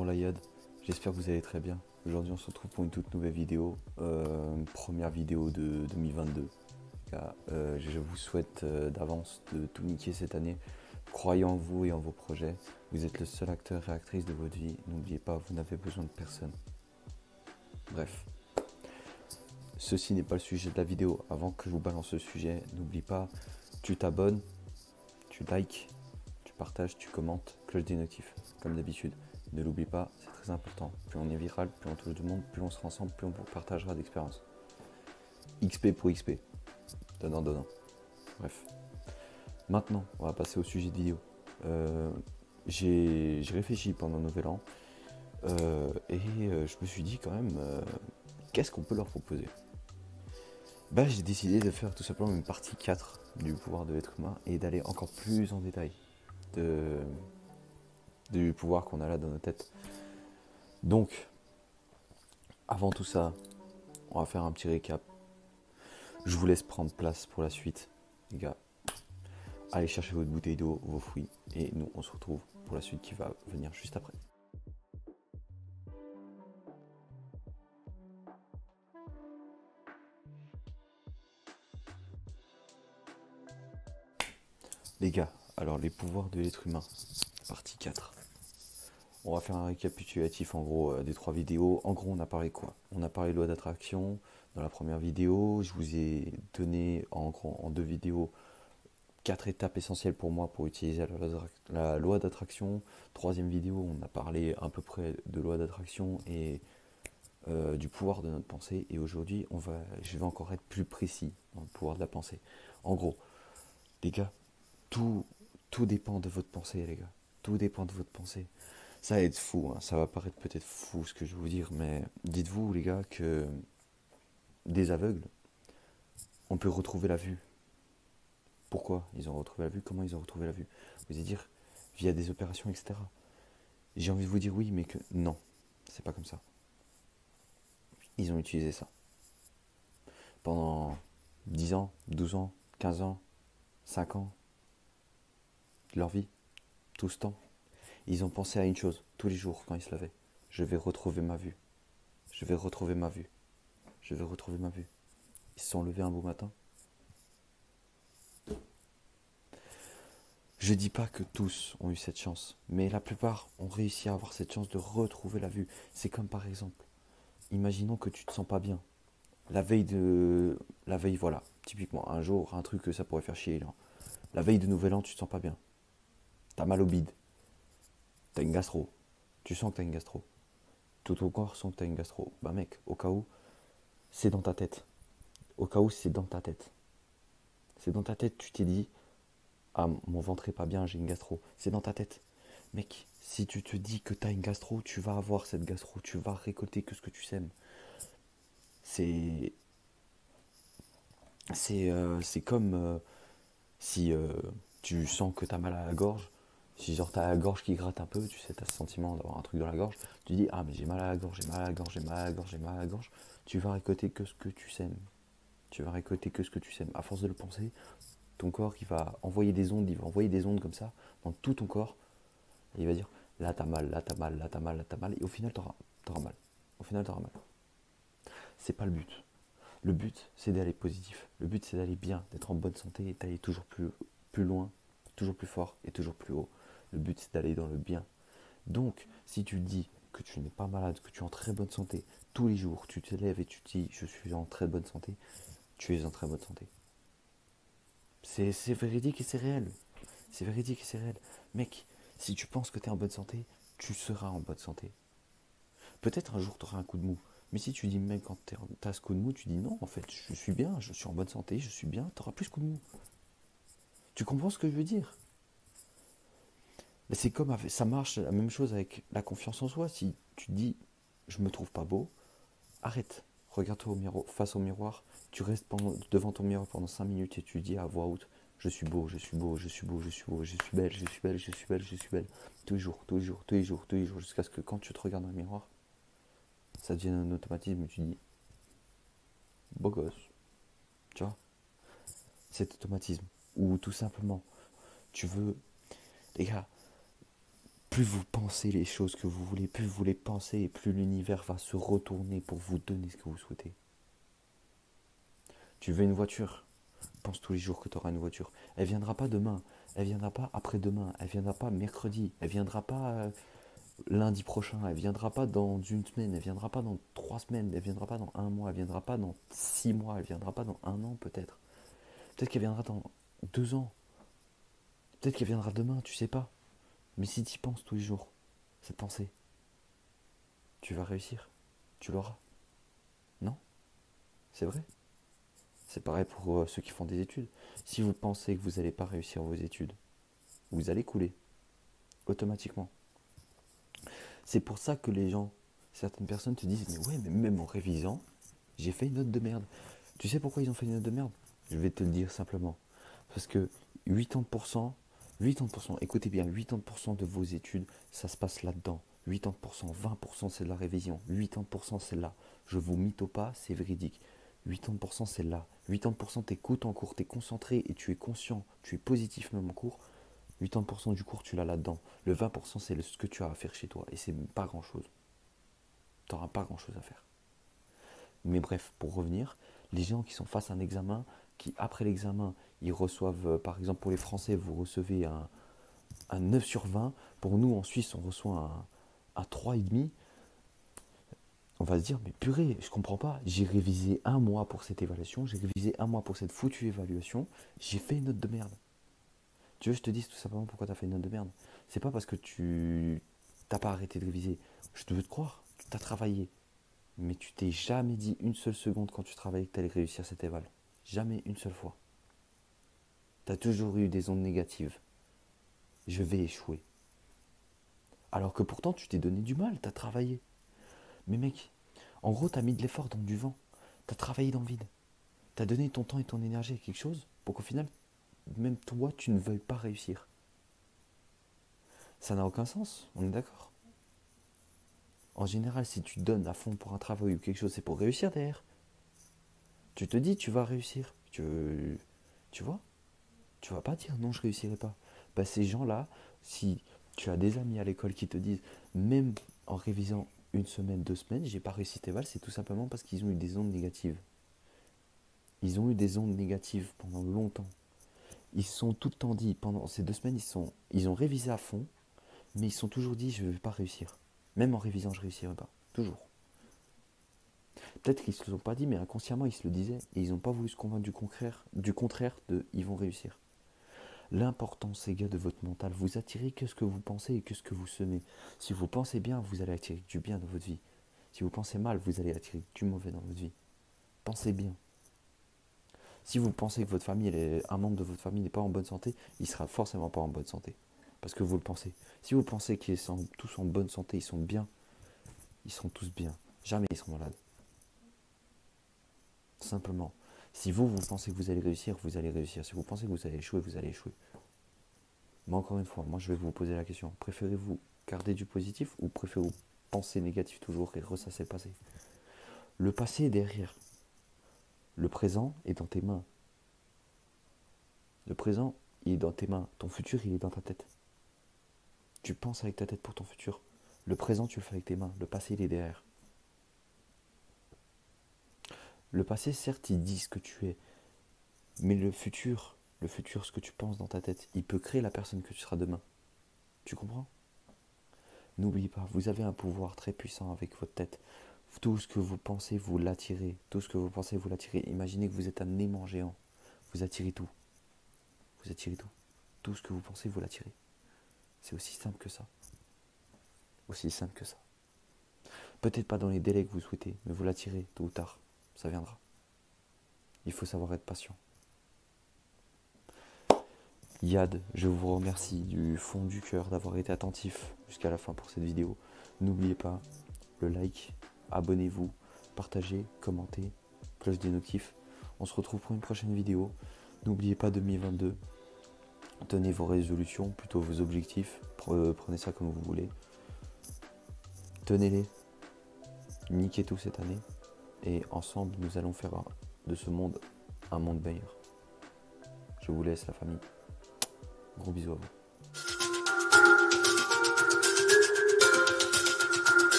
bonjour Layad, j'espère que vous allez très bien. Aujourd'hui on se retrouve pour une toute nouvelle vidéo, première vidéo de 2022. Je vous souhaite d'avance de tout niquer cette année. Croyez en vous et en vos projets. Vous êtes le seul acteur et actrice de votre vie. N'oubliez pas, vous n'avez besoin de personne. Bref, ceci n'est pas le sujet de la vidéo. Avant que je vous balance le sujet, n'oublie pas, tu t'abonnes, tu likes, tu partages, tu commentes, cloche des notifs, comme d'habitude. Ne l'oublie pas, c'est très important. Plus on est viral, plus on touche du monde, plus on sera ensemble, plus on vous partagera d'expériences. XP pour XP. Donnant, donnant. Bref. Maintenant, on va passer au sujet de vidéo. J'ai réfléchi pendant le nouvel an je me suis dit quand même, qu'est-ce qu'on peut leur proposer? J'ai décidé de faire tout simplement une partie 4 du pouvoir de l'être humain et d'aller encore plus en détail du pouvoir qu'on a là dans nos têtes. Donc, avant tout ça, on va faire un petit récap. Je vous laisse prendre place pour la suite, les gars. Allez chercher votre bouteille d'eau, vos fruits, et nous, on se retrouve pour la suite qui va venir juste après. Les gars, alors les pouvoirs de l'être humain, partie 4. On va faire un récapitulatif en gros des 3 vidéos. En gros, on a parlé quoi? On a parlé loi d'attraction dans la première vidéo. Je vous ai donné en gros en 2 vidéos 4 étapes essentielles pour moi pour utiliser la loi d'attraction. Troisième vidéo, on a parlé à peu près de loi d'attraction et du pouvoir de notre pensée. Et aujourd'hui, je vais encore être plus précis dans le pouvoir de la pensée. En gros, les gars, tout, tout dépend de votre pensée, les gars. Tout dépend de votre pensée. Ça va être fou, hein. Ça va paraître peut-être fou ce que je vais vous dire, mais dites-vous, les gars, que des aveugles, on peut retrouver la vue. Pourquoi ils ont retrouvé la vue? Comment ils ont retrouvé la vue? Vous allez dire, via des opérations, etc. J'ai envie de vous dire oui, mais que non, c'est pas comme ça. Ils ont utilisé ça pendant 10 ans, 12 ans, 15 ans, 5 ans de leur vie, tout ce temps. Ils ont pensé à une chose, tous les jours quand ils se lavaient. Je vais retrouver ma vue. Je vais retrouver ma vue. Je vais retrouver ma vue. Ils se sont levés un beau matin. Je dis pas que tous ont eu cette chance, mais la plupart ont réussi à avoir cette chance de retrouver la vue. C'est comme par exemple, imaginons que tu te sens pas bien. La veille, voilà, typiquement, un jour, un truc que ça pourrait faire chier, là. La veille de Nouvel An, tu te sens pas bien. T'as mal au bide. T'as une gastro. Tu sens que t'as une gastro. Tout ton corps sent que t'as une gastro. Bah mec, au cas où, c'est dans ta tête. Au cas où, c'est dans ta tête. C'est dans ta tête, tu t'es dit, ah, mon ventre est pas bien, j'ai une gastro. C'est dans ta tête. Mec, si tu te dis que t'as une gastro, tu vas avoir cette gastro. Tu vas récolter que ce que tu sèmes. C'est. C'est comme si tu sens que t'as mal à la gorge. Si genre t'as la gorge qui gratte un peu, tu sais, t'as ce sentiment d'avoir un truc dans la gorge. Tu dis, ah, mais j'ai mal à la gorge, j'ai mal à la gorge, j'ai mal à la gorge, j'ai mal à la gorge. Tu vas récolter que ce que tu sèmes. Tu vas récolter que ce que tu sèmes. À force de le penser, ton corps il va envoyer des ondes, il va envoyer des ondes comme ça dans tout ton corps. Et il va dire là t'as mal, là t'as mal, là t'as mal, là t'as mal. Et au final t'auras mal. Au final t'auras mal. C'est pas le but. Le but c'est d'aller positif. Le but c'est d'aller bien, d'être en bonne santé et d'aller toujours plus loin, toujours plus fort et toujours plus haut. Le but c'est d'aller dans le bien. Donc si tu dis que tu n'es pas malade, que tu es en très bonne santé, tous les jours tu te lèves et tu te dis je suis en très bonne santé, tu es en très bonne santé. C'est véridique et c'est réel. C'est véridique et c'est réel. Mec, si tu penses que tu es en bonne santé, tu seras en bonne santé. Peut-être un jour tu auras un coup de mou. Mais si tu dis, mec, quand tu as ce coup de mou, tu dis non, en fait, je suis bien, je suis en bonne santé, je suis bien, tu auras plus ce coup de mou. Tu comprends ce que je veux dire? Mais c'est comme ça marche la même chose avec la confiance en soi. Si tu te dis, je me trouve pas beau, arrête. Regarde-toi face au miroir. Tu restes devant ton miroir pendant 5 minutes et tu dis à voix haute, je suis beau, je suis beau, je suis beau, je suis beau, je suis belle, je suis belle, je suis belle, je suis belle. Tous les jours, tous les jours, tous les jours, tous les jours, jusqu'à ce que quand tu te regardes dans le miroir, ça devienne un automatisme et tu dis, beau gosse. Tu vois, cet automatisme. Ou tout simplement, tu veux, les gars, Plus vous pensez les choses que vous voulez, plus vous les pensez et plus l'univers va se retourner pour vous donner ce que vous souhaitez. Tu veux une voiture? Pense tous les jours que tu auras une voiture. Elle viendra pas demain, elle viendra pas après-demain, elle viendra pas mercredi, elle viendra pas lundi prochain, elle viendra pas dans une semaine, elle viendra pas dans 3 semaines, elle viendra pas dans un mois, elle viendra pas dans 6 mois, elle viendra pas dans un an peut-être. Peut-être qu'elle viendra dans 2 ans, peut-être qu'elle viendra demain, tu sais pas. Mais si tu y penses tous les jours, cette pensée, tu vas réussir, tu l'auras. Non? C'est vrai? C'est pareil pour ceux qui font des études. Si vous pensez que vous n'allez pas réussir vos études, vous allez couler, automatiquement. C'est pour ça que les gens, certaines personnes te disent, mais ouais, mais même en révisant, j'ai fait une note de merde. Tu sais pourquoi ils ont fait une note de merde? Je vais te le dire simplement. Parce que 80%, 80%, écoutez bien, 80% de vos études, ça se passe là-dedans. 80%, 20% c'est de la révision. 80% c'est là. Je vous mytho pas, c'est véridique. 80% c'est là. 80% t'écoutes en cours, t'es concentré et tu es conscient, tu es positif même en cours. 80% du cours, tu l'as là-dedans. Le 20%, c'est ce que tu as à faire chez toi. Et c'est pas grand-chose. Tu n'auras pas grand-chose à faire. Mais bref, pour revenir, les gens qui sont face à un examen, qui après l'examen, ils reçoivent, par exemple pour les Français, vous recevez un 9 sur 20. Pour nous, en Suisse, on reçoit un 3,5. On va se dire, mais purée, je comprends pas. J'ai révisé un mois pour cette évaluation, j'ai révisé un mois pour cette foutue évaluation, j'ai fait une note de merde. Tu veux que je te dise tout simplement pourquoi tu as fait une note de merde? C'est pas parce que tu t'as pas arrêté de réviser. Je te veux te croire, tu as travaillé. Mais tu t'es jamais dit une seule seconde quand tu travaillais que tu allais réussir cette éval. Jamais une seule fois. Tu as toujours eu des ondes négatives. Je vais échouer. Alors que pourtant tu t'es donné du mal, tu as travaillé. Mais mec, en gros tu as mis de l'effort dans du vent. Tu as travaillé dans le vide. Tu as donné ton temps et ton énergie à quelque chose pour qu'au final, même toi, tu ne veuilles pas réussir. Ça n'a aucun sens, on est d'accord? En général, si tu donnes à fond pour un travail ou quelque chose, c'est pour réussir derrière. Tu te dis, tu vas réussir. Tu vois? Tu vas pas dire non, je réussirai pas. Bah, ces gens-là, si tu as des amis à l'école qui te disent, même en révisant une semaine, 2 semaines, j'ai pas réussi tes vals, c'est tout simplement parce qu'ils ont eu des ondes négatives. Ils ont eu des ondes négatives pendant longtemps. Ils se sont tout le temps dit, pendant ces 2 semaines, ils ont révisé à fond, mais ils se sont toujours dit, je vais pas réussir. Même en révisant, je réussirai pas. Toujours. Peut-être qu'ils se le sont pas dit, mais inconsciemment, ils se le disaient. Et ils n'ont pas voulu se convaincre du contraire de ils vont réussir. L'important, c'est gars de votre mental. Vous attirez que ce que vous pensez et que ce que vous semez. Si vous pensez bien, vous allez attirer du bien dans votre vie. Si vous pensez mal, vous allez attirer du mauvais dans votre vie. Pensez bien. Si vous pensez que un membre de votre famille n'est pas en bonne santé, il sera forcément pas en bonne santé. Parce que vous le pensez. Si vous pensez qu'ils sont tous en bonne santé, ils sont bien, ils seront tous bien. Jamais ils seront malades. Simplement. Si vous pensez que vous allez réussir, vous allez réussir. Si vous pensez que vous allez échouer, vous allez échouer. Mais encore une fois, moi je vais vous poser la question. Préférez-vous garder du positif ou préférez-vous penser négatif toujours et ressasser le passé? Le passé est derrière. Le présent est dans tes mains. Le présent, il est dans tes mains. Ton futur, il est dans ta tête. Tu penses avec ta tête pour ton futur. Le présent, tu le fais avec tes mains. Le passé, il est derrière. Le passé, certes, il dit ce que tu es. Mais le futur, ce que tu penses dans ta tête, il peut créer la personne que tu seras demain. Tu comprends? N'oubliez pas, vous avez un pouvoir très puissant avec votre tête. Tout ce que vous pensez, vous l'attirez. Tout ce que vous pensez, vous l'attirez. Imaginez que vous êtes un aimant géant. Vous attirez tout. Vous attirez tout. Tout ce que vous pensez, vous l'attirez. C'est aussi simple que ça. Aussi simple que ça. Peut-être pas dans les délais que vous souhaitez, mais vous l'attirez tôt ou tard. Ça viendra. Il faut savoir être patient. Yad, je vous remercie du fond du cœur d'avoir été attentif jusqu'à la fin pour cette vidéo. N'oubliez pas le like, abonnez-vous, partagez, commentez, cloche des notifs. On se retrouve pour une prochaine vidéo. N'oubliez pas 2022. Tenez vos résolutions, plutôt vos objectifs. Prenez ça comme vous voulez. Tenez-les. Niquez tout cette année. Et ensemble, nous allons faire de ce monde un monde meilleur. Je vous laisse la famille. Gros bisous à vous.